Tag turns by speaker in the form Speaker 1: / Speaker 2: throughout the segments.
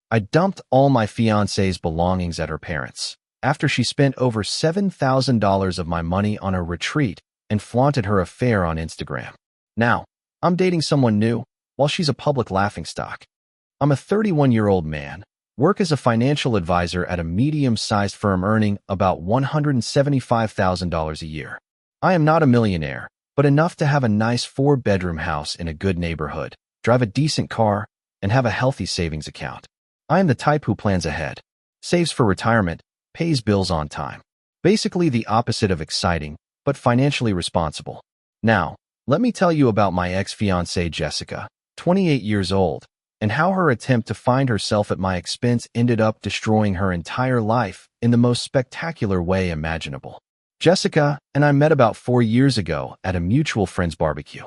Speaker 1: I dumped all my fiancée's belongings at her parents, after she spent over $7,000 of my money on a retreat and flaunted her affair on Instagram. Now, I'm dating someone new, while she's a public laughingstock. I'm a 31-year-old man, work as a financial advisor at a medium-sized firm earning about $175,000 a year. I am not a millionaire, but enough to have a nice 4-bedroom house in a good neighborhood, drive a decent car, and have a healthy savings account. I am the type who plans ahead, saves for retirement, pays bills on time. Basically the opposite of exciting, but financially responsible. Now, let me tell you about my ex-fiancée Jessica, 28 years old, and how her attempt to find herself at my expense ended up destroying her entire life in the most spectacular way imaginable. Jessica and I met about 4 years ago at a mutual friend's barbecue.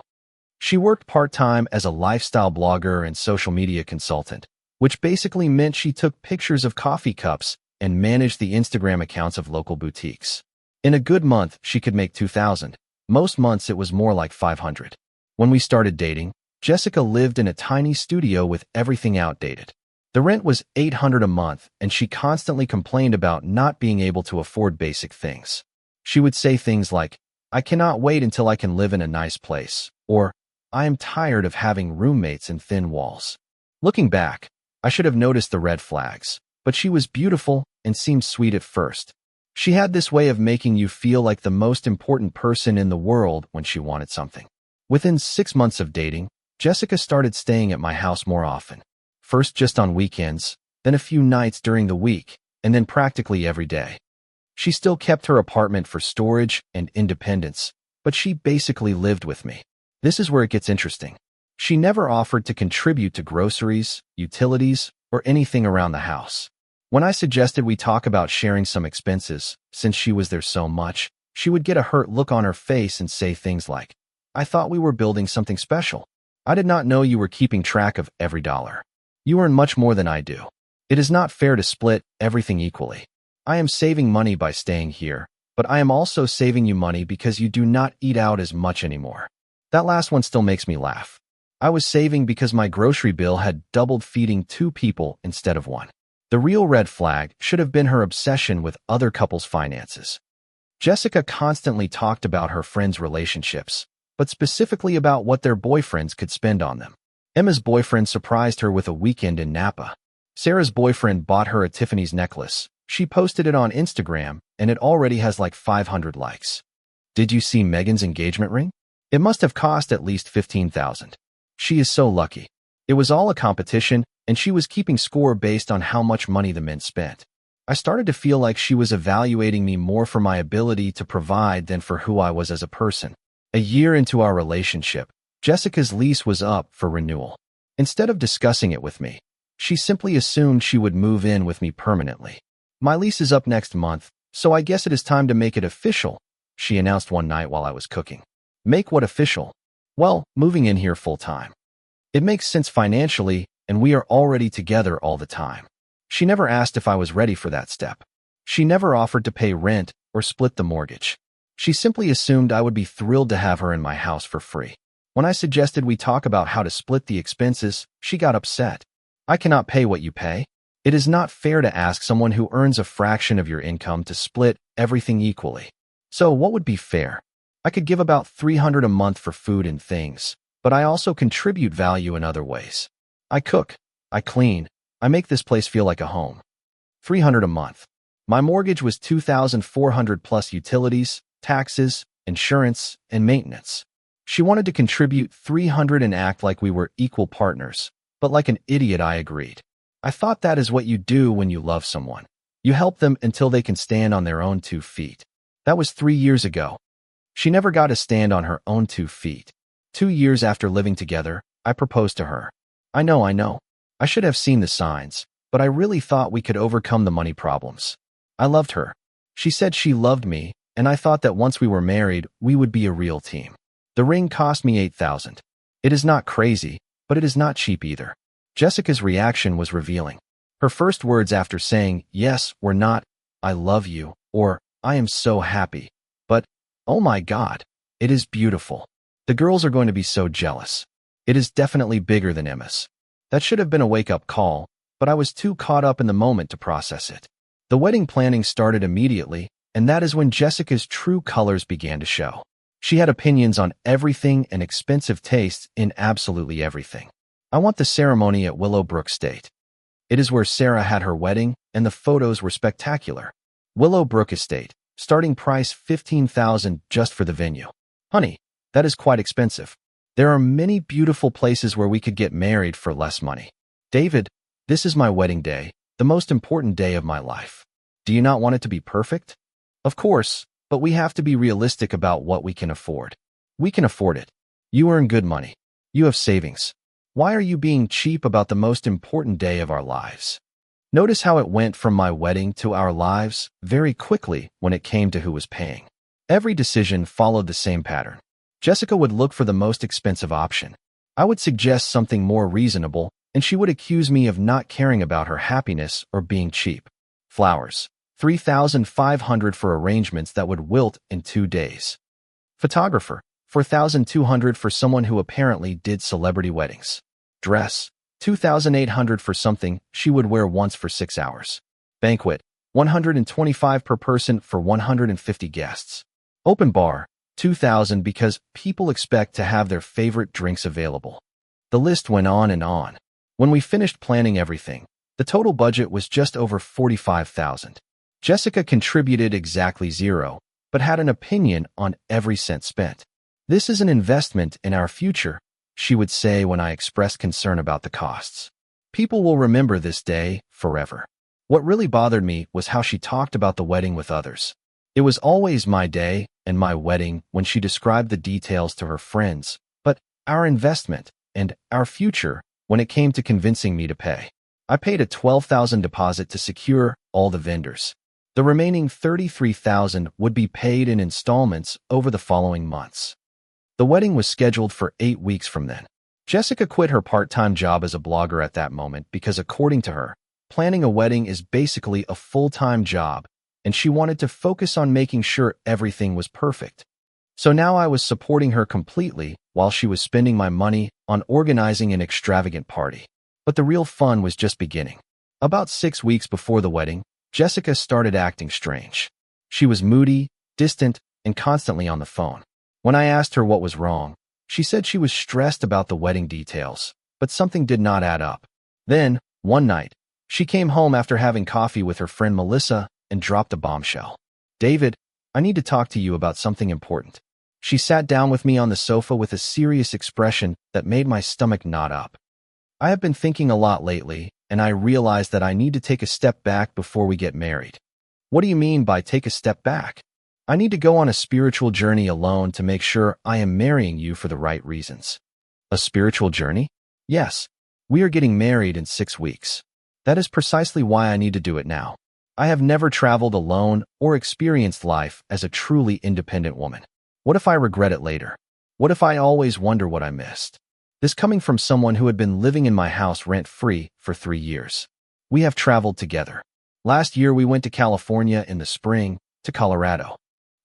Speaker 1: She worked part-time as a lifestyle blogger and social media consultant, which basically meant she took pictures of coffee cups and managed the Instagram accounts of local boutiques. In a good month, she could make $2,000. Most months it was more like $500. When we started dating, Jessica lived in a tiny studio with everything outdated. The rent was $800 a month, and she constantly complained about not being able to afford basic things. She would say things like, "I cannot wait until I can live in a nice place," or, "I am tired of having roommates and thin walls." Looking back, I should have noticed the red flags, but she was beautiful and seemed sweet at first. She had this way of making you feel like the most important person in the world when she wanted something. Within 6 months of dating, Jessica started staying at my house more often. First just on weekends, then a few nights during the week, and then practically every day. She still kept her apartment for storage and independence, but she basically lived with me. This is where it gets interesting. She never offered to contribute to groceries, utilities, or anything around the house. When I suggested we talk about sharing some expenses, since she was there so much, she would get a hurt look on her face and say things like, "I thought we were building something special. I did not know you were keeping track of every dollar. You earn much more than I do. It is not fair to split everything equally. I am saving money by staying here, but I am also saving you money because you do not eat out as much anymore." That last one still makes me laugh. I was saving because my grocery bill had doubled feeding 2 people instead of 1. The real red flag should have been her obsession with other couples' finances. Jessica constantly talked about her friends' relationships, but specifically about what their boyfriends could spend on them. Emma's boyfriend surprised her with a weekend in Napa. Sarah's boyfriend bought her a Tiffany's necklace. She posted it on Instagram, and it already has like 500 likes. Did you see Megan's engagement ring? It must have cost at least $15,000. She is so lucky. It was all a competition, and she was keeping score based on how much money the men spent. I started to feel like she was evaluating me more for my ability to provide than for who I was as a person. A year into our relationship, Jessica's lease was up for renewal. Instead of discussing it with me, she simply assumed she would move in with me permanently. "My lease is up next month, so I guess it is time to make it official," she announced one night while I was cooking. "Make what official?" "Well, moving in here full-time. It makes sense financially, and we are already together all the time." She never asked if I was ready for that step. She never offered to pay rent or split the mortgage. She simply assumed I would be thrilled to have her in my house for free. When I suggested we talk about how to split the expenses, she got upset. "I cannot pay what you pay. It is not fair to ask someone who earns a fraction of your income to split everything equally. So what would be fair? I could give about $300 a month for food and things, but I also contribute value in other ways. I cook, I clean, I make this place feel like a home. $300 a month. My mortgage was $2,400 plus utilities, taxes, insurance, and maintenance. She wanted to contribute $300 and act like we were equal partners, but like an idiot I agreed. I thought that is what you do when you love someone. You help them until they can stand on their own 2 feet. That was 3 years ago. She never got to stand on her own 2 feet. 2 years after living together, I proposed to her. I know. I should have seen the signs, but I really thought we could overcome the money problems. I loved her. She said she loved me, and I thought that once we were married, we would be a real team. The ring cost me $8,000. It is not crazy, but it is not cheap either. Jessica's reaction was revealing. Her first words after saying yes were not, "I love you," or "I am so happy," but, "Oh my God, it is beautiful. The girls are going to be so jealous. It is definitely bigger than Emma's." That should have been a wake-up call, but I was too caught up in the moment to process it. The wedding planning started immediately, and that is when Jessica's true colors began to show. She had opinions on everything and expensive tastes in absolutely everything. I want the ceremony at Willowbrook Estate. It is where Sarah had her wedding, and the photos were spectacular. Willowbrook Estate, starting price $15,000 just for the venue. Honey, that is quite expensive. There are many beautiful places where we could get married for less money. David, this is my wedding day, the most important day of my life. Do you not want it to be perfect? Of course, but we have to be realistic about what we can afford. We can afford it. You earn good money. You have savings. Why are you being cheap about the most important day of our lives? Notice how it went from my wedding to our lives very quickly when it came to who was paying. Every decision followed the same pattern. Jessica would look for the most expensive option. I would suggest something more reasonable, and she would accuse me of not caring about her happiness or being cheap. Flowers, $3,500 for arrangements that would wilt in 2 days. Photographer, $4,200 for someone who apparently did celebrity weddings. Dress, $2,800 for something she would wear once for 6 hours. Banquet, $125 per person for 150 guests. Open bar, $2,000 because people expect to have their favorite drinks available. The list went on and on. When we finished planning everything, the total budget was just over $45,000. Jessica contributed exactly zero, but had an opinion on every cent spent. This is an investment in our future, she would say when I expressed concern about the costs. People will remember this day forever. What really bothered me was how she talked about the wedding with others. It was always my day and my wedding when she described the details to her friends, but our investment and our future when it came to convincing me to pay. I paid a $12,000 deposit to secure all the vendors. The remaining $33,000 would be paid in installments over the following months. The wedding was scheduled for 8 weeks from then. Jessica quit her part-time job as a blogger at that moment because, according to her, planning a wedding is basically a full-time job, and she wanted to focus on making sure everything was perfect. So now I was supporting her completely while she was spending my money on organizing an extravagant party. But the real fun was just beginning. About 6 weeks before the wedding, Jessica started acting strange. She was moody, distant, and constantly on the phone. When I asked her what was wrong, she said she was stressed about the wedding details, but something did not add up. Then, one night, she came home after having coffee with her friend Melissa and dropped a bombshell. David, I need to talk to you about something important. She sat down with me on the sofa with a serious expression that made my stomach knot up. I have been thinking a lot lately, and I realized that I need to take a step back before we get married. What do you mean by take a step back? I need to go on a spiritual journey alone to make sure I am marrying you for the right reasons. A spiritual journey? Yes. We are getting married in 6 weeks. That is precisely why I need to do it now. I have never traveled alone or experienced life as a truly independent woman. What if I regret it later? What if I always wonder what I missed? This coming from someone who had been living in my house rent-free for 3 years. We have traveled together. Last year we went to California in the spring, to Colorado.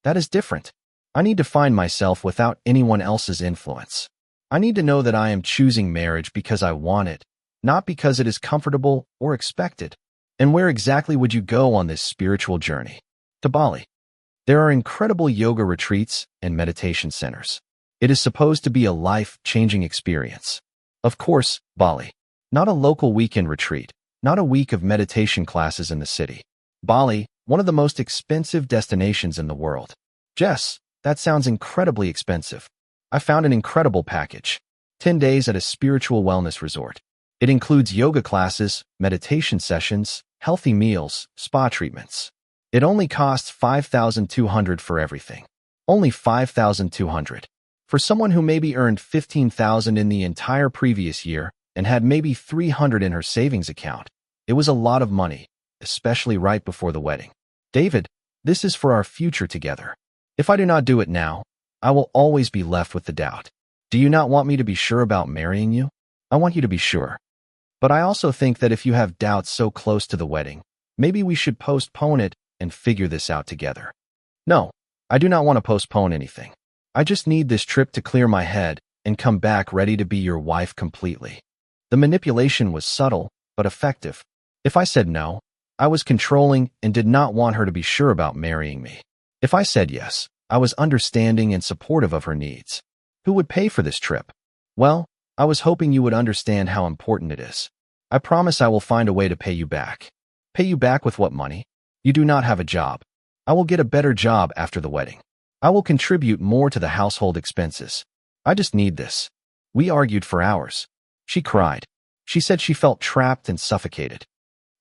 Speaker 1: That is different. I need to find myself without anyone else's influence. I need to know that I am choosing marriage because I want it, not because it is comfortable or expected. And where exactly would you go on this spiritual journey? To Bali. There are incredible yoga retreats and meditation centers. It is supposed to be a life-changing experience. Of course, Bali. Not a local weekend retreat, not a week of meditation classes in the city. Bali, one of the most expensive destinations in the world. Jess, that sounds incredibly expensive. I found an incredible package. 10 days at a spiritual wellness resort. It includes yoga classes, meditation sessions, healthy meals, spa treatments. It only costs $5,200 for everything. Only $5,200. For someone who maybe earned $15,000 in the entire previous year and had maybe $300 in her savings account, it was a lot of money, especially right before the wedding. David, this is for our future together. If I do not do it now, I will always be left with the doubt. Do you not want me to be sure about marrying you? I want you to be sure. But I also think that if you have doubts so close to the wedding, maybe we should postpone it and figure this out together. No, I do not want to postpone anything. I just need this trip to clear my head and come back ready to be your wife completely. The manipulation was subtle, but effective. If I said no, I was controlling and did not want her to be sure about marrying me. If I said yes, I was understanding and supportive of her needs. Who would pay for this trip? Well, I was hoping you would understand how important it is. I promise I will find a way to pay you back. Pay you back with what money? You do not have a job. I will get a better job after the wedding. I will contribute more to the household expenses. I just need this. We argued for hours. She cried. She said she felt trapped and suffocated.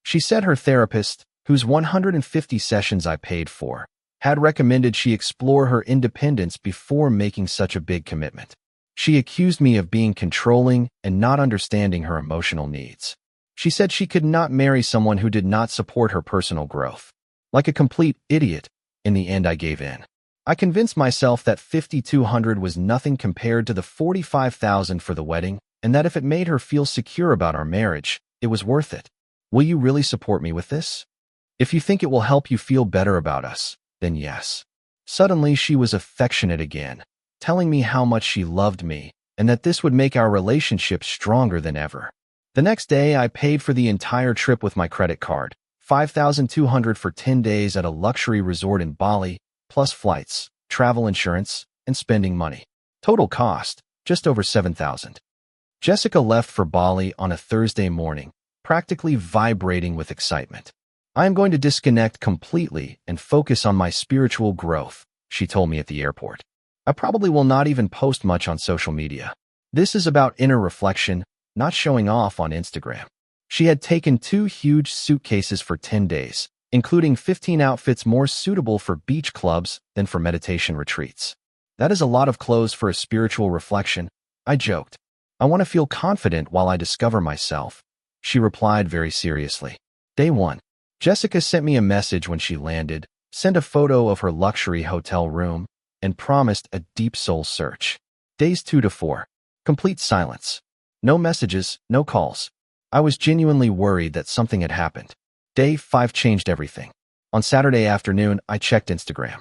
Speaker 1: She said her therapist, whose 150 sessions I paid for, had recommended she explore her independence before making such a big commitment. She accused me of being controlling and not understanding her emotional needs. She said she could not marry someone who did not support her personal growth. Like a complete idiot, in the end I gave in. I convinced myself that $5,200 was nothing compared to the $45,000 for the wedding, and that if it made her feel secure about our marriage, it was worth it. Will you really support me with this? If you think it will help you feel better about us, then yes. Suddenly she was affectionate again, telling me how much she loved me, and that this would make our relationship stronger than ever. The next day, I paid for the entire trip with my credit card, $5,200 for 10 days at a luxury resort in Bali, plus flights, travel insurance, and spending money. Total cost, just over $7,000. Jessica left for Bali on a Thursday morning, practically vibrating with excitement. I am going to disconnect completely and focus on my spiritual growth, she told me at the airport. I probably will not even post much on social media. This is about inner reflection, not showing off on Instagram. She had taken 2 huge suitcases for 10 days, including 15 outfits more suitable for beach clubs than for meditation retreats. That is a lot of clothes for a spiritual reflection, I joked. I want to feel confident while I discover myself, she replied very seriously. Day 1. Jessica sent me a message when she landed, sent a photo of her luxury hotel room, and promised a deep soul search. Days 2 to 4. Complete silence. No messages, no calls. I was genuinely worried that something had happened. Day 5 changed everything. On Saturday afternoon, I checked Instagram.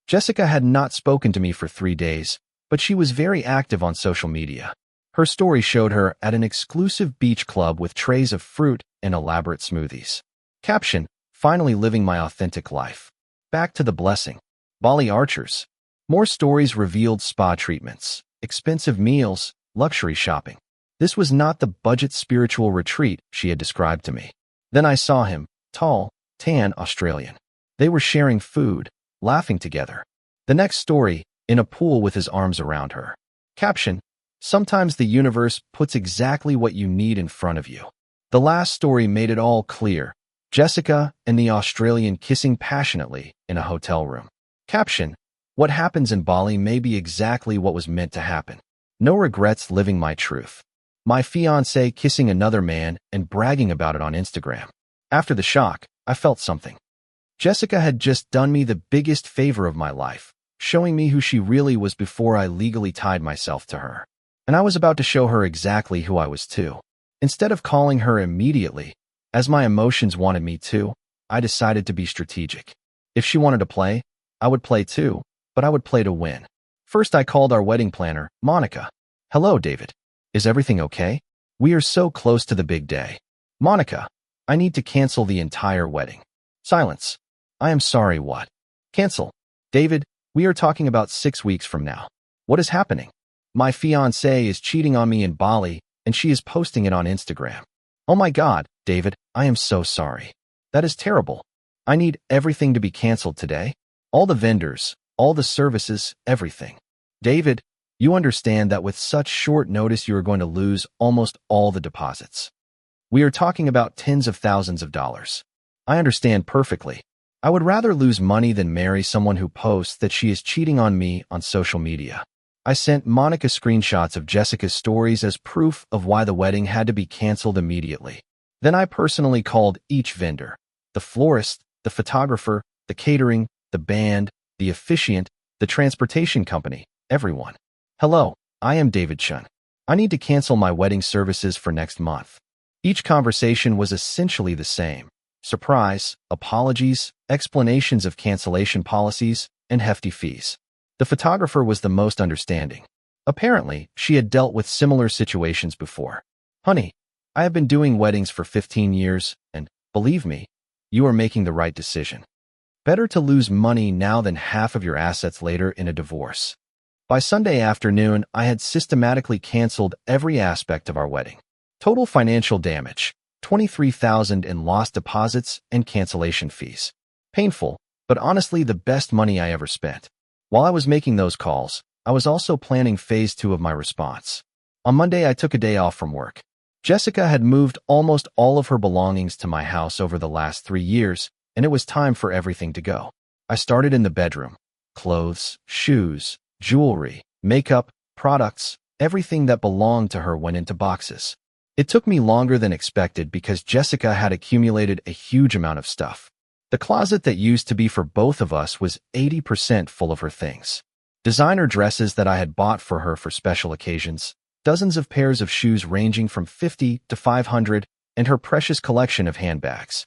Speaker 1: Jessica had not spoken to me for 3 days, but she was very active on social media. Her story showed her at an exclusive beach club with trays of fruit and elaborate smoothies. Caption: finally living my authentic life. Back to the blessing. Bali Archers. More stories revealed spa treatments, expensive meals, luxury shopping. This was not the budget spiritual retreat she had described to me. Then I saw him, tall, tan Australian. They were sharing food, laughing together. The next story, in a pool with his arms around her. Caption: sometimes the universe puts exactly what you need in front of you. The last story made it all clear. Jessica and the Australian kissing passionately in a hotel room. Caption: what happens in Bali may be exactly what was meant to happen. No regrets living my truth. My fiancé kissing another man and bragging about it on Instagram. After the shock, I felt something. Jessica had just done me the biggest favor of my life, showing me who she really was before I legally tied myself to her. And I was about to show her exactly who I was too. Instead of calling her immediately, as my emotions wanted me to, I decided to be strategic. If she wanted to play, I would play too, but I would play to win. First, I called our wedding planner, Monica. Hello, David. Is everything okay? We are so close to the big day. Monica, I need to cancel the entire wedding. Silence. I am sorry, what? Cancel. David, we are talking about 6 weeks from now. What is happening? My fiancée is cheating on me in Bali, and she is posting it on Instagram. Oh my God, David, I am so sorry. That is terrible. I need everything to be canceled today. All the vendors, all the services, everything. David, you understand that with such short notice you are going to lose almost all the deposits. We are talking about tens of thousands of dollars. I understand perfectly. I would rather lose money than marry someone who posts that she is cheating on me on social media. I sent Monica screenshots of Jessica's stories as proof of why the wedding had to be canceled immediately. Then I personally called each vendor, the florist, the photographer, the catering, the band, the officiant, the transportation company, everyone. Hello, I am David Chun. I need to cancel my wedding services for next month. Each conversation was essentially the same. Surprise, apologies, explanations of cancellation policies, and hefty fees. The photographer was the most understanding. Apparently, she had dealt with similar situations before. Honey, I have been doing weddings for 15 years, and, believe me, you are making the right decision. Better to lose money now than half of your assets later in a divorce. By Sunday afternoon, I had systematically canceled every aspect of our wedding. Total financial damage, $23,000 in lost deposits and cancellation fees. Painful, but honestly the best money I ever spent. While I was making those calls, I was also planning phase 2 of my response. On Monday, I took a day off from work. Jessica had moved almost all of her belongings to my house over the last 3 years, and it was time for everything to go. I started in the bedroom. Clothes, shoes, jewelry, makeup, products, everything that belonged to her went into boxes. It took me longer than expected because Jessica had accumulated a huge amount of stuff. The closet that used to be for both of us was 80% full of her things. Designer dresses that I had bought for her for special occasions, dozens of pairs of shoes ranging from $50 to $500, and her precious collection of handbags.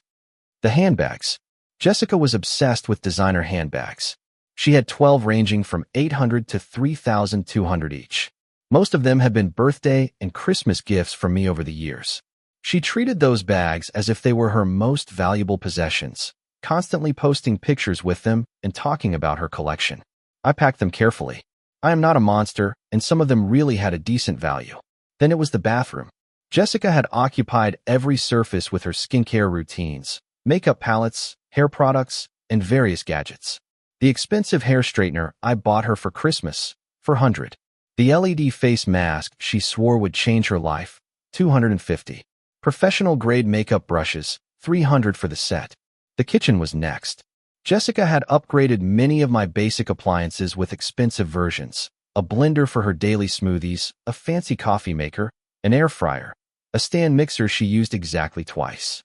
Speaker 1: The handbags. Jessica was obsessed with designer handbags. She had 12 ranging from $800 to $3,200 each. Most of them had been birthday and Christmas gifts from me over the years. She treated those bags as if they were her most valuable possessions, constantly posting pictures with them and talking about her collection. I packed them carefully. I am not a monster, and some of them really had a decent value. Then it was the bathroom. Jessica had occupied every surface with her skincare routines, makeup palettes, hair products, and various gadgets. The expensive hair straightener I bought her for Christmas, for $100. The LED face mask she swore would change her life, $250. Professional-grade makeup brushes, $300 for the set. The kitchen was next. Jessica had upgraded many of my basic appliances with expensive versions: a blender for her daily smoothies, a fancy coffee maker, an air fryer, a stand mixer she used exactly twice.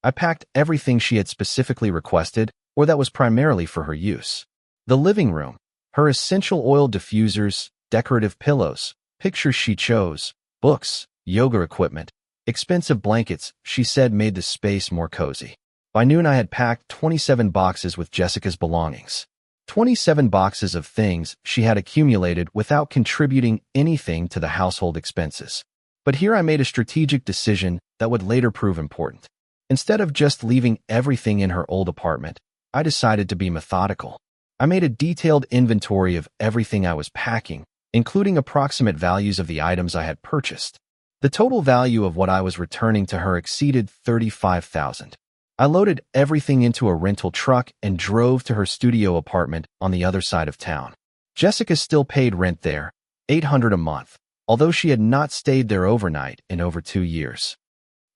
Speaker 1: I packed everything she had specifically requested, or that was primarily for her use. The living room, her essential oil diffusers, decorative pillows, pictures she chose, books, yoga equipment, expensive blankets she said made the space more cozy. By noon, I had packed 27 boxes with Jessica's belongings. 27 boxes of things she had accumulated without contributing anything to the household expenses. But here I made a strategic decision that would later prove important. Instead of just leaving everything in her old apartment, I decided to be methodical. I made a detailed inventory of everything I was packing, including approximate values of the items I had purchased. The total value of what I was returning to her exceeded $35,000. I loaded everything into a rental truck and drove to her studio apartment on the other side of town. Jessica still paid rent there, $800 a month, although she had not stayed there overnight in over 2 years.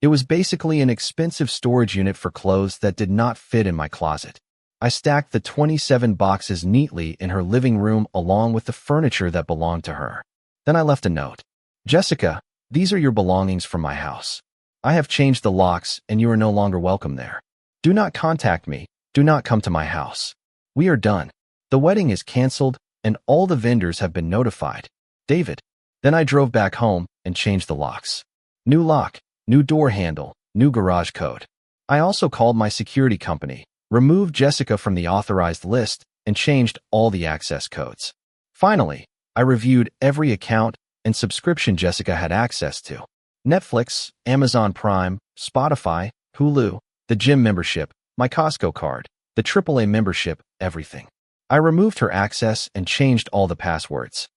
Speaker 1: It was basically an expensive storage unit for clothes that did not fit in my closet. I stacked the 27 boxes neatly in her living room along with the furniture that belonged to her. Then I left a note. Jessica, these are your belongings from my house. I have changed the locks and you are no longer welcome there. Do not contact me. Do not come to my house. We are done. The wedding is canceled and all the vendors have been notified. David. Then I drove back home and changed the locks. New lock, new door handle, new garage code. I also called my security company, removed Jessica from the authorized list, and changed all the access codes. Finally, I reviewed every account and subscription Jessica had access to. Netflix, Amazon Prime, Spotify, Hulu, the gym membership, my Costco card, the AAA membership, everything. I removed her access and changed all the passwords.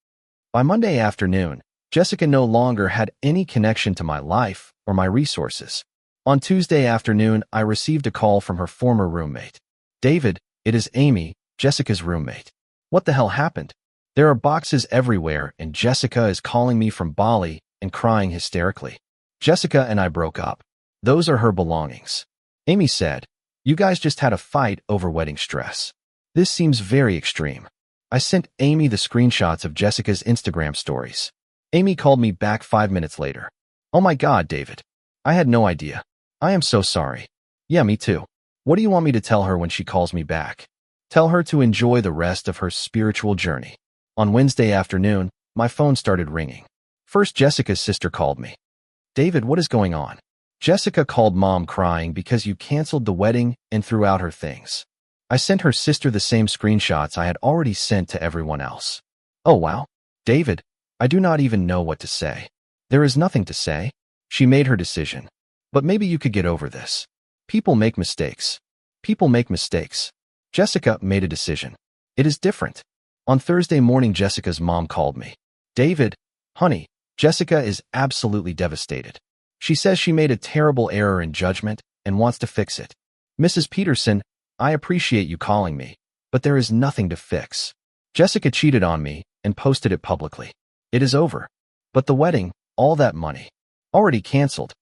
Speaker 1: By Monday afternoon, Jessica no longer had any connection to my life or my resources. On Tuesday afternoon, I received a call from her former roommate. David, it is Amy, Jessica's roommate. What the hell happened? There are boxes everywhere and Jessica is calling me from Bali and crying hysterically. Jessica and I broke up. Those are her belongings. Amy said, you guys just had a fight over wedding stress. This seems very extreme. I sent Amy the screenshots of Jessica's Instagram stories. Amy called me back 5 minutes later. Oh my God, David. I had no idea. I am so sorry. Yeah, me too. What do you want me to tell her when she calls me back? Tell her to enjoy the rest of her spiritual journey. On Wednesday afternoon, my phone started ringing. First, Jessica's sister called me. David, what is going on? Jessica called Mom crying because you canceled the wedding and threw out her things. I sent her sister the same screenshots I had already sent to everyone else. Oh wow. David, I do not even know what to say. There is nothing to say. She made her decision. But maybe you could get over this. People make mistakes. People make mistakes. Jessica made a decision. It is different. On Thursday morning, Jessica's mom called me. David, honey, Jessica is absolutely devastated. She says she made a terrible error in judgment and wants to fix it. Mrs. Peterson, I appreciate you calling me, but there is nothing to fix. Jessica cheated on me and posted it publicly. It is over. But the wedding, all that money, already canceled.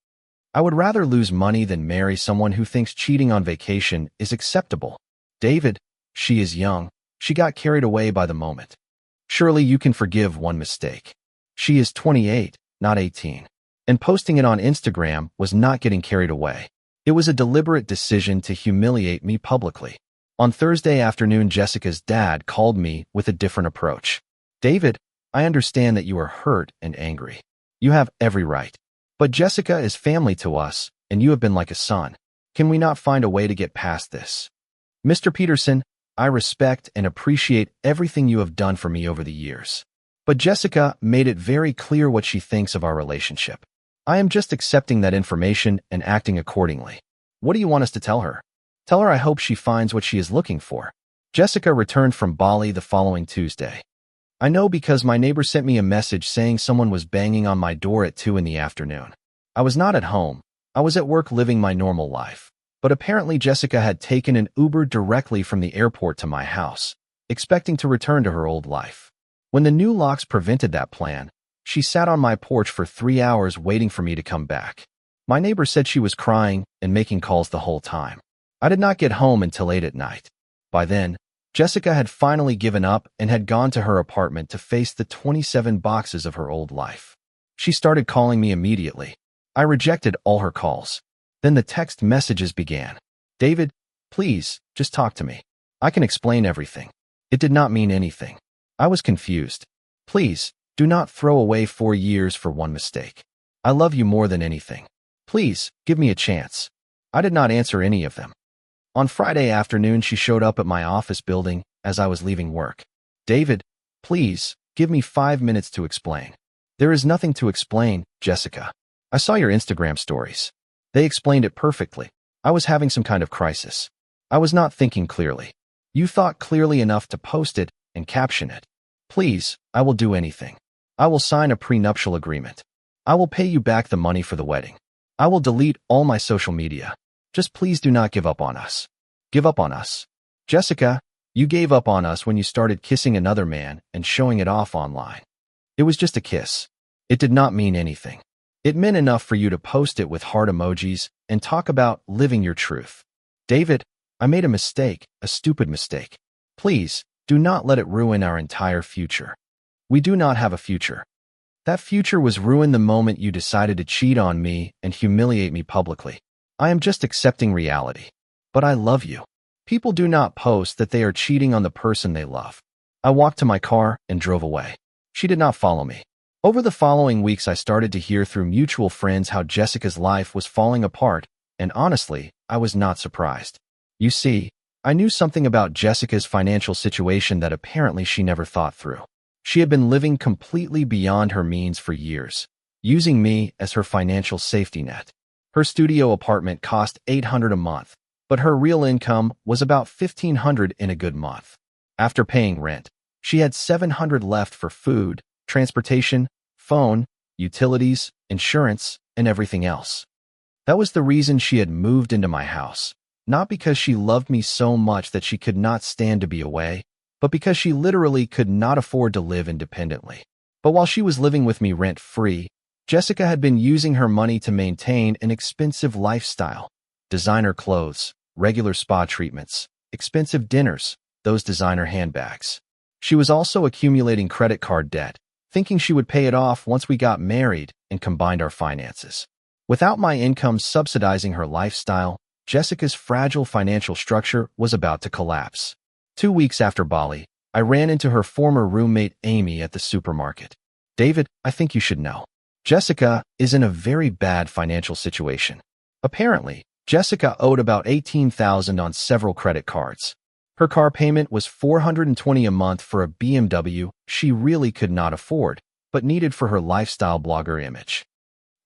Speaker 1: I would rather lose money than marry someone who thinks cheating on vacation is acceptable. David, she is young. She got carried away by the moment. Surely you can forgive one mistake. She is 28, not 18. And posting it on Instagram was not getting carried away. It was a deliberate decision to humiliate me publicly. On Thursday afternoon, Jessica's dad called me with a different approach. David, I understand that you are hurt and angry. You have every right. But Jessica is family to us, and you have been like a son. Can we not find a way to get past this? Mr. Peterson, I respect and appreciate everything you have done for me over the years. But Jessica made it very clear what she thinks of our relationship. I am just accepting that information and acting accordingly. What do you want us to tell her? Tell her I hope she finds what she is looking for. Jessica returned from Bali the following Tuesday. I know because my neighbor sent me a message saying someone was banging on my door at 2 in the afternoon. I was not at home. I was at work living my normal life. But apparently Jessica had taken an Uber directly from the airport to my house, expecting to return to her old life. When the new locks prevented that plan, she sat on my porch for 3 hours waiting for me to come back. My neighbor said she was crying and making calls the whole time. I did not get home until 8 at night. By then, Jessica had finally given up and had gone to her apartment to face the 27 boxes of her old life. She started calling me immediately. I rejected all her calls. Then the text messages began. David, please, just talk to me. I can explain everything. It did not mean anything. I was confused. Please, do not throw away 4 years for one mistake. I love you more than anything. Please, give me a chance. I did not answer any of them. On Friday afternoon, she showed up at my office building as I was leaving work. David, please, give me 5 minutes to explain. There is nothing to explain, Jessica. I saw your Instagram stories. They explained it perfectly. I was having some kind of crisis. I was not thinking clearly. You thought clearly enough to post it and caption it. Please, I will do anything. I will sign a prenuptial agreement. I will pay you back the money for the wedding. I will delete all my social media. Just please do not give up on us. Give up on us. Jessica, you gave up on us when you started kissing another man and showing it off online. It was just a kiss. It did not mean anything. It meant enough for you to post it with heart emojis and talk about living your truth. David, I made a mistake, a stupid mistake. Please, do not let it ruin our entire future. We do not have a future. That future was ruined the moment you decided to cheat on me and humiliate me publicly. I am just accepting reality. But I love you. People do not post that they are cheating on the person they love. I walked to my car and drove away. She did not follow me. Over the following weeks, I started to hear through mutual friends how Jessica's life was falling apart, and honestly, I was not surprised. You see, I knew something about Jessica's financial situation that apparently she never thought through. She had been living completely beyond her means for years, using me as her financial safety net. Her studio apartment cost $800 a month, but her real income was about $1,500 in a good month. After paying rent, she had $700 left for food, transportation, phone, utilities, insurance, and everything else. That was the reason she had moved into my house, not because she loved me so much that she could not stand to be away, but because she literally could not afford to live independently. But while she was living with me rent-free, Jessica had been using her money to maintain an expensive lifestyle, designer clothes, regular spa treatments, expensive dinners, those designer handbags. She was also accumulating credit card debt, thinking she would pay it off once we got married and combined our finances. Without my income subsidizing her lifestyle, Jessica's fragile financial structure was about to collapse. 2 weeks after Bali, I ran into her former roommate Amy at the supermarket. David, I think you should know. Jessica is in a very bad financial situation. Apparently, Jessica owed about $18,000 on several credit cards. Her car payment was $420 a month for a BMW she really could not afford, but needed for her lifestyle blogger image.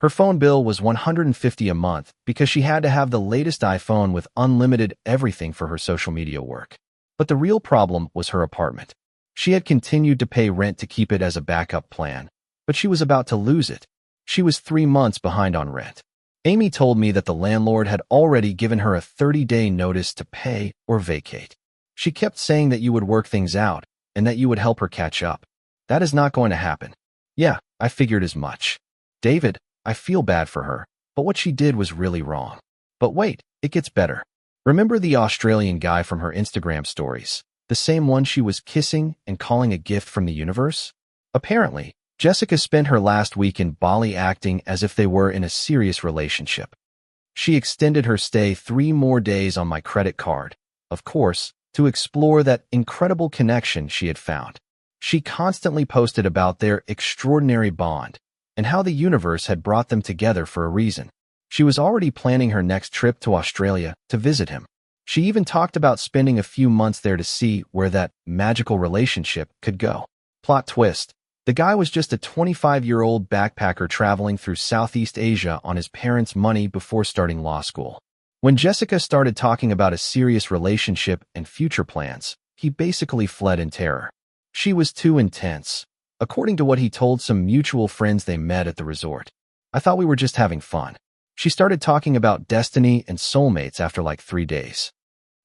Speaker 1: Her phone bill was $150 a month because she had to have the latest iPhone with unlimited everything for her social media work. But the real problem was her apartment. She had continued to pay rent to keep it as a backup plan, but she was about to lose it. She was 3 months behind on rent. Amy told me that the landlord had already given her a 30-day notice to pay or vacate. She kept saying that you would work things out and that you would help her catch up. That is not going to happen. Yeah, I figured as much. David, I feel bad for her, but what she did was really wrong. But wait, it gets better. Remember the Australian guy from her Instagram stories? The same one she was kissing and calling a gift from the universe? Apparently, Jessica spent her last week in Bali acting as if they were in a serious relationship. She extended her stay 3 more days on my credit card, of course, to explore that incredible connection she had found. She constantly posted about their extraordinary bond and how the universe had brought them together for a reason. She was already planning her next trip to Australia to visit him. She even talked about spending a few months there to see where that magical relationship could go. Plot twist. The guy was just a 25-year-old backpacker traveling through Southeast Asia on his parents' money before starting law school. When Jessica started talking about a serious relationship and future plans, he basically fled in terror. She was too intense, according to what he told some mutual friends they met at the resort. I thought we were just having fun. She started talking about destiny and soulmates after like 3 days.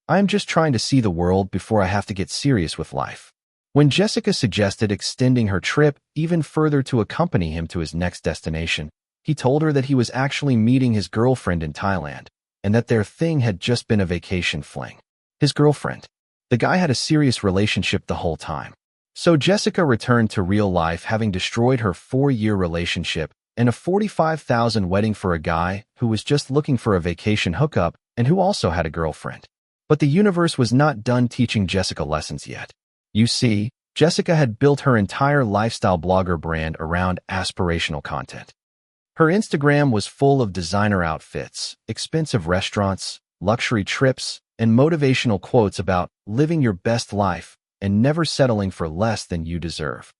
Speaker 1: I am just trying to see the world before I have to get serious with life. When Jessica suggested extending her trip even further to accompany him to his next destination, he told her that he was actually meeting his girlfriend in Thailand and that their thing had just been a vacation fling. His girlfriend. The guy had a serious relationship the whole time. So Jessica returned to real life having destroyed her 4-year relationship and a $45,000 wedding for a guy who was just looking for a vacation hookup and who also had a girlfriend. But the universe was not done teaching Jessica lessons yet. You see, Jessica had built her entire lifestyle blogger brand around aspirational content. Her Instagram was full of designer outfits, expensive restaurants, luxury trips, and motivational quotes about living your best life and never settling for less than you deserve.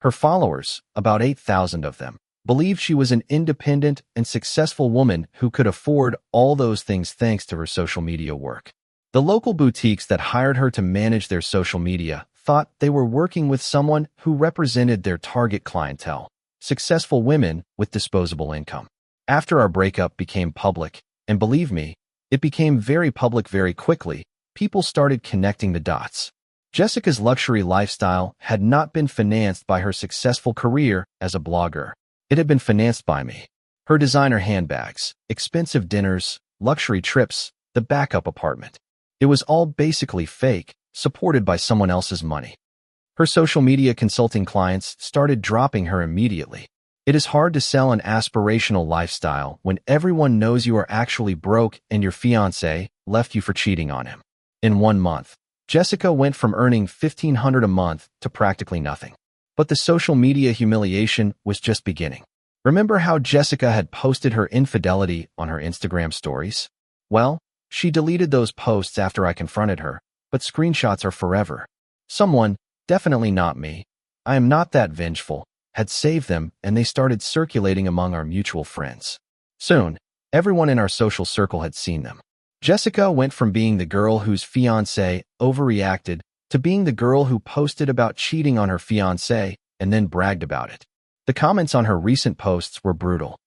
Speaker 1: Her followers, about 8,000 of them, believed she was an independent and successful woman who could afford all those things thanks to her social media work. The local boutiques that hired her to manage their social media thought they were working with someone who represented their target clientele, successful women with disposable income. After our breakup became public, and believe me, it became very public very quickly, people started connecting the dots. Jessica's luxury lifestyle had not been financed by her successful career as a blogger. It had been financed by me. Her designer handbags, expensive dinners, luxury trips, the backup apartment. It was all basically fake, supported by someone else's money. Her social media consulting clients started dropping her immediately. It is hard to sell an aspirational lifestyle when everyone knows you are actually broke and your fiancé left you for cheating on him. In 1 month, Jessica went from earning $1,500 a month to practically nothing. But the social media humiliation was just beginning. Remember how Jessica had posted her infidelity on her Instagram stories? Well, she deleted those posts after I confronted her, but screenshots are forever. Someone, definitely not me, I am not that vengeful, had saved them and they started circulating among our mutual friends. Soon, everyone in our social circle had seen them. Jessica went from being the girl whose fiancé overreacted to being the girl who posted about cheating on her fiancé and then bragged about it. The comments on her recent posts were brutal.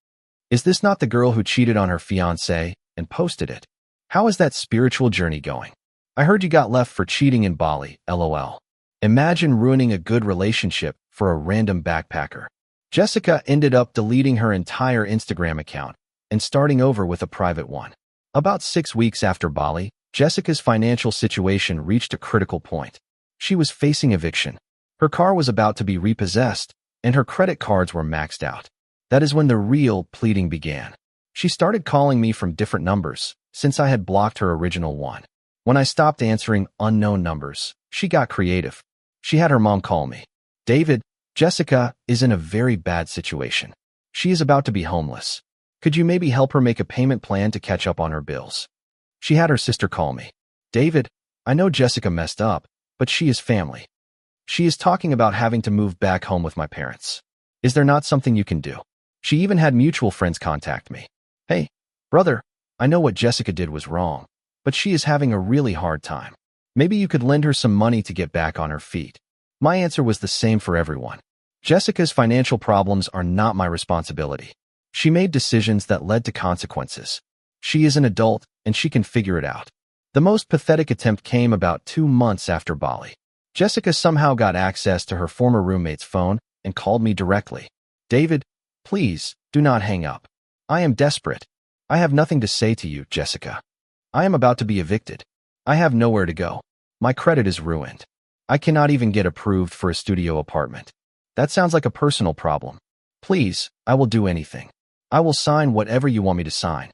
Speaker 1: Is this not the girl who cheated on her fiancé and posted it? How is that spiritual journey going? I heard you got left for cheating in Bali, lol. Imagine ruining a good relationship for a random backpacker. Jessica ended up deleting her entire Instagram account and starting over with a private one. About 6 weeks after Bali, Jessica's financial situation reached a critical point. She was facing eviction. Her car was about to be repossessed, and her credit cards were maxed out. That is when the real pleading began. She started calling me from different numbers, since I had blocked her original one. When I stopped answering unknown numbers, she got creative. She had her mom call me. David, Jessica is in a very bad situation. She is about to be homeless. Could you maybe help her make a payment plan to catch up on her bills? She had her sister call me. David, I know Jessica messed up, but she is family. She is talking about having to move back home with my parents. Is there not something you can do? She even had mutual friends contact me. Hey, brother, I know what Jessica did was wrong, but she is having a really hard time. Maybe you could lend her some money to get back on her feet. My answer was the same for everyone. Jessica's financial problems are not my responsibility. She made decisions that led to consequences. She is an adult, and she can figure it out. The most pathetic attempt came about 2 months after Bali. Jessica somehow got access to her former roommate's phone and called me directly. David, please, do not hang up. I am desperate. I have nothing to say to you, Jessica. I am about to be evicted. I have nowhere to go. My credit is ruined. I cannot even get approved for a studio apartment. That sounds like a personal problem. Please, I will do anything. I will sign whatever you want me to sign.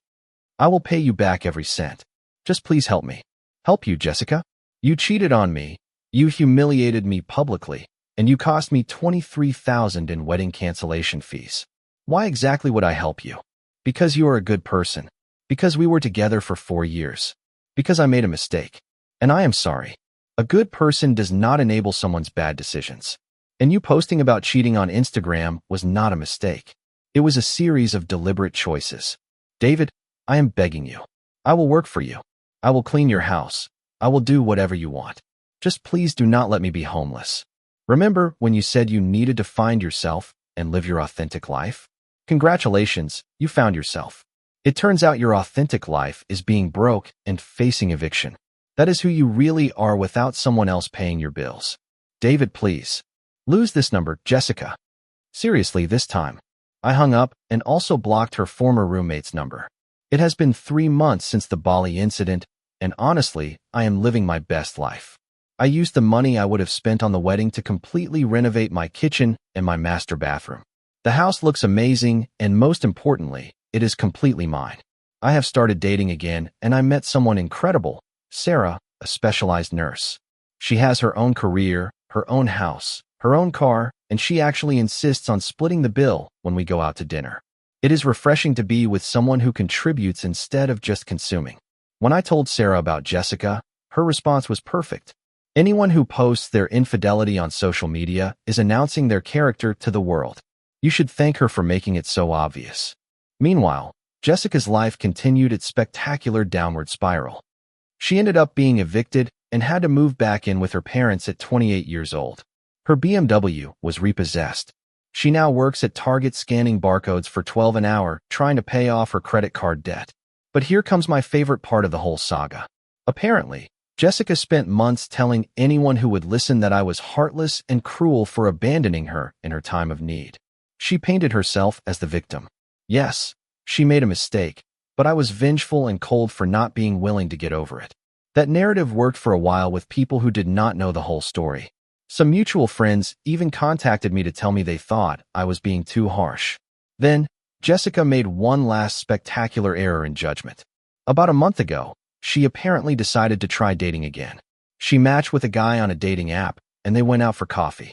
Speaker 1: I will pay you back every cent. Just please help me. Help you, Jessica? You cheated on me. You humiliated me publicly, and you cost me $23,000 in wedding cancellation fees. Why exactly would I help you? Because you are a good person. Because we were together for 4 years. Because I made a mistake. And I am sorry. A good person does not enable someone's bad decisions. And you posting about cheating on Instagram was not a mistake. It was a series of deliberate choices. David, I am begging you. I will work for you. I will clean your house. I will do whatever you want. Just please do not let me be homeless. Remember when you said you needed to find yourself and live your authentic life? Congratulations, you found yourself. It turns out your authentic life is being broke and facing eviction. That is who you really are without someone else paying your bills. David, please. Lose this number, Jessica. Seriously, this time. I hung up and also blocked her former roommate's number. It has been 3 months since the Bali incident, and honestly, I am living my best life. I used the money I would have spent on the wedding to completely renovate my kitchen and my master bathroom. The house looks amazing, and most importantly, it is completely mine. I have started dating again, and I met someone incredible, Sarah, a specialized nurse. She has her own career, her own house, her own car, and she actually insists on splitting the bill when we go out to dinner. It is refreshing to be with someone who contributes instead of just consuming. When I told Sarah about Jessica, her response was perfect. Anyone who posts their infidelity on social media is announcing their character to the world. You should thank her for making it so obvious. Meanwhile, Jessica's life continued its spectacular downward spiral. She ended up being evicted and had to move back in with her parents at 28 years old. Her BMW was repossessed. She now works at Target scanning barcodes for $12 an hour, trying to pay off her credit card debt. But here comes my favorite part of the whole saga. Apparently, Jessica spent months telling anyone who would listen that I was heartless and cruel for abandoning her in her time of need. She painted herself as the victim. Yes, she made a mistake, but I was vengeful and cold for not being willing to get over it. That narrative worked for a while with people who did not know the whole story. Some mutual friends even contacted me to tell me they thought I was being too harsh. Then, Jessica made one last spectacular error in judgment. About a month ago, she apparently decided to try dating again. She matched with a guy on a dating app, and they went out for coffee.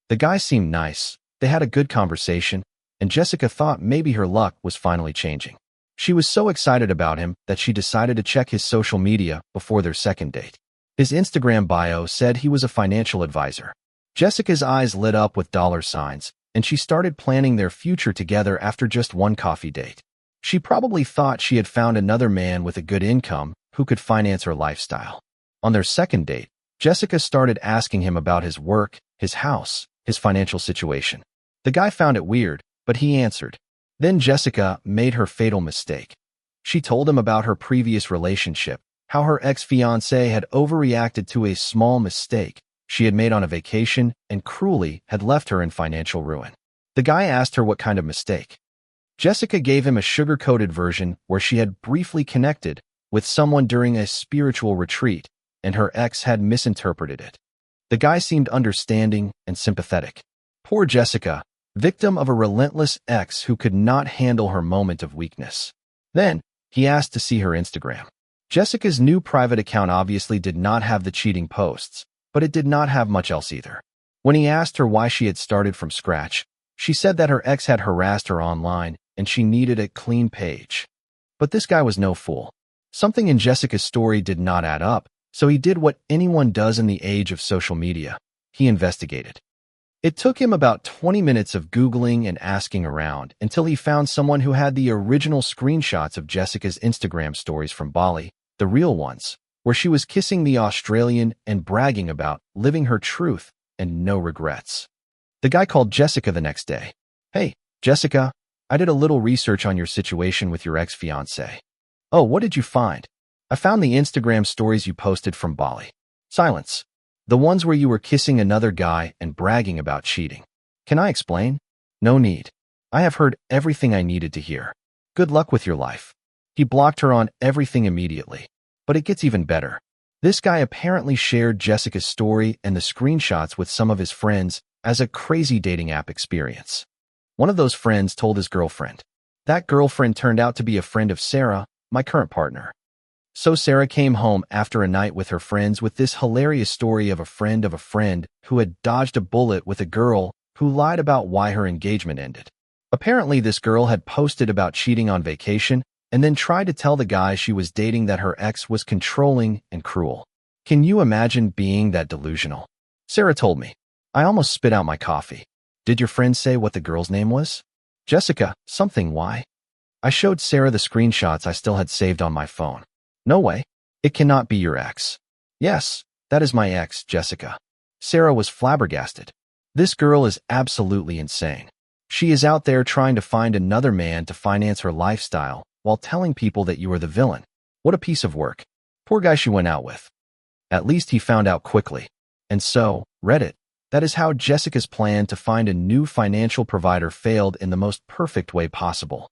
Speaker 1: The guy seemed nice, they had a good conversation, and Jessica thought maybe her luck was finally changing. She was so excited about him that she decided to check his social media before their second date. His Instagram bio said he was a financial advisor. Jessica's eyes lit up with dollar signs, and she started planning their future together after just one coffee date. She probably thought she had found another man with a good income who could finance her lifestyle. On their second date, Jessica started asking him about his work, his house, his financial situation. The guy found it weird, but he answered. Then Jessica made her fatal mistake. She told him about her previous relationship, how her ex-fiancé had overreacted to a small mistake she had made on a vacation and cruelly had left her in financial ruin. The guy asked her what kind of mistake. Jessica gave him a sugar-coated version where she had briefly connected with someone during a spiritual retreat, and her ex had misinterpreted it. The guy seemed understanding and sympathetic. Poor Jessica, victim of a relentless ex who could not handle her moment of weakness. Then, he asked to see her Instagram. Jessica's new private account obviously did not have the cheating posts, but it did not have much else either. When he asked her why she had started from scratch, she said that her ex had harassed her online and she needed a clean page. But this guy was no fool. Something in Jessica's story did not add up, so he did what anyone does in the age of social media. He investigated. It took him about 20 minutes of Googling and asking around until he found someone who had the original screenshots of Jessica's Instagram stories from Bali, the real ones, where she was kissing the Australian and bragging about living her truth and no regrets. The guy called Jessica the next day. "Hey, Jessica, I did a little research on your situation with your ex-fiancé." "Oh, what did you find?" "I found the Instagram stories you posted from Bali." Silence. "The ones where you were kissing another guy and bragging about cheating." "Can I explain?" "No need. I have heard everything I needed to hear. Good luck with your life." He blocked her on everything immediately. But it gets even better. This guy apparently shared Jessica's story and the screenshots with some of his friends as a crazy dating app experience. One of those friends told his girlfriend. That girlfriend turned out to be a friend of Sarah, my current partner. So Sarah came home after a night with her friends with this hilarious story of a friend who had dodged a bullet with a girl who lied about why her engagement ended. Apparently, this girl had posted about cheating on vacation and then tried to tell the guy she was dating that her ex was controlling and cruel. Can you imagine being that delusional? Sarah told me. I almost spit out my coffee. Did your friend say what the girl's name was? Jessica, something why? I showed Sarah the screenshots I still had saved on my phone. No way. It cannot be your ex. Yes, that is my ex, Jessica. Sarah was flabbergasted. This girl is absolutely insane. She is out there trying to find another man to finance her lifestyle while telling people that you are the villain. What a piece of work. Poor guy she went out with. At least he found out quickly. And so, Reddit. That is how Jessica's plan to find a new financial provider failed in the most perfect way possible.